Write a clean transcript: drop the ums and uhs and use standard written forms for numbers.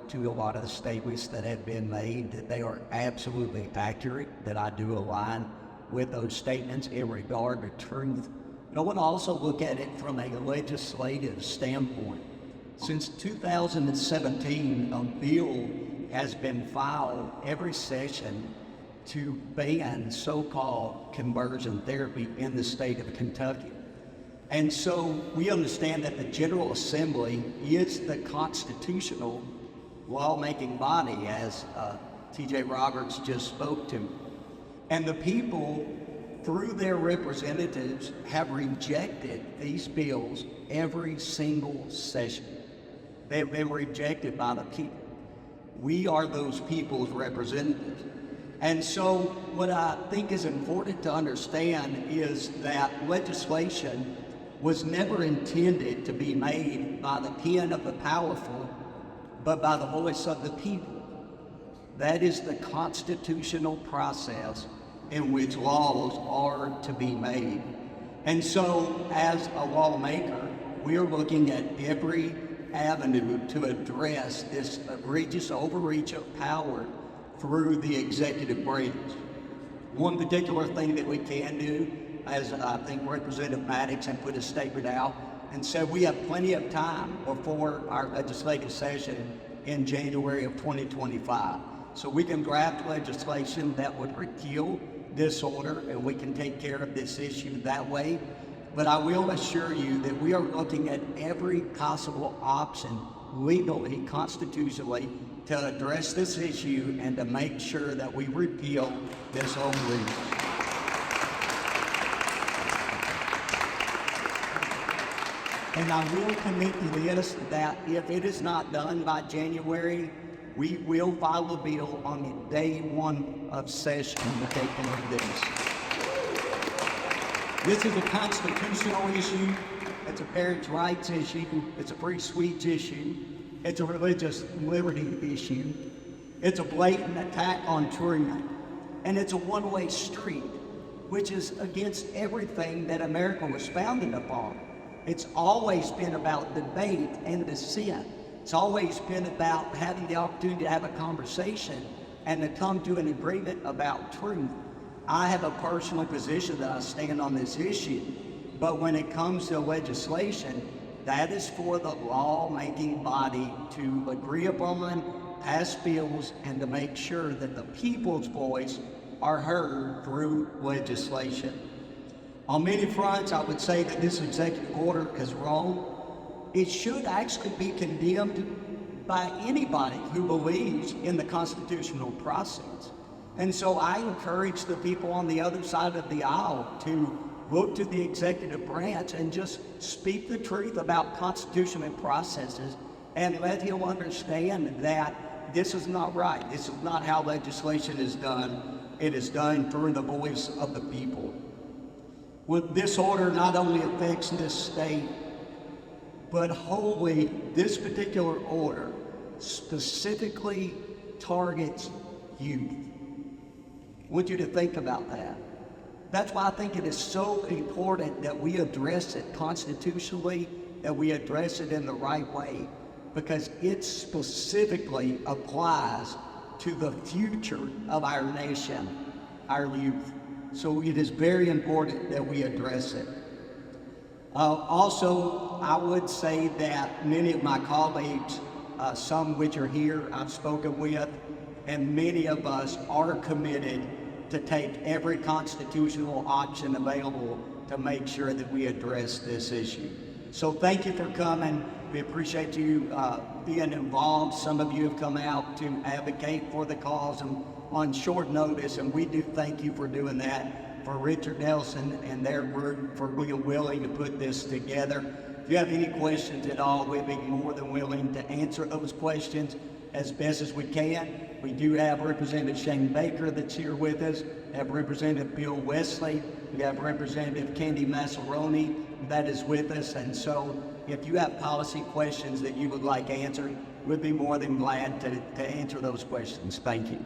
to a lot of the statements that have been made, that they are absolutely accurate, that I do align with those statements in regard to truth. But I want to also look at it from a legislative standpoint. Since 2017, a bill has been filed every session to ban so-called conversion therapy in the state of Kentucky. And so we understand that the General Assembly is the constitutional lawmaking body, as T.J. Roberts just spoke to. And the people, through their representatives, have rejected these bills every single session. They've been rejected by the people. We are those people's representatives. And so what I think is important to understand is that legislation was never intended to be made by the pen of the powerful, but by the voice of the people. That is the constitutional process in which laws are to be made. And so, as a lawmaker, we are looking at every avenue to address this egregious overreach of power through the executive branch. One particular thing that we can do, as I think Representative Maddox had put a statement out and said, we have plenty of time before our legislative session in January of 2025. So we can draft legislation that would repeal this order, and we can take care of this issue that way. But I will assure you that we are looking at every possible option legally, constitutionally, to address this issue and to make sure that we repeal this overreach. And I will commit to this, that if it is not done by January, we will file a bill on the day one of session to take care of this. This is a constitutional issue, it's a parents' rights issue, it's a free speech issue, it's a religious liberty issue, it's a blatant attack on truth, and it's a one-way street, which is against everything that America was founded upon. It's always been about debate and dissent. It's always been about having the opportunity to have a conversation and to come to an agreement about truth. I have a personal position that I stand on this issue, but when it comes to legislation, that is for the lawmaking body to agree upon, pass bills, and to make sure that the people's voice are heard through legislation. On many fronts, I would say that this executive order is wrong. It should actually be condemned by anybody who believes in the constitutional process. And so I encourage the people on the other side of the aisle to look to the executive branch and just speak the truth about constitutional processes and let him understand that this is not right. This is not how legislation is done. It is done through the voice of the people. Well, this order not only affects this state, but wholly this particular order specifically targets youth. I want you to think about that. That's why I think it is so important that we address it constitutionally, that we address it in the right way, because it specifically applies to the future of our nation, our youth. So it is very important that we address it. Also, I would say that many of my colleagues, some which are here, I've spoken with, and many of us are committed to take every constitutional option available to make sure that we address this issue. So thank you for coming. We appreciate you being involved. Some of you have come out to advocate for the cause on short notice, and we do thank you for doing that, for Richard Nelson and their group for being willing to put this together. If you have any questions at all, we'd be more than willing to answer those questions as best as we can. We do have Representative Shane Baker that's here with us, we have Representative Bill Wesley, we have Representative Candy Massaroni that is with us, and so if you have policy questions that you would like answered, we'd be more than glad to answer those questions. Thank you.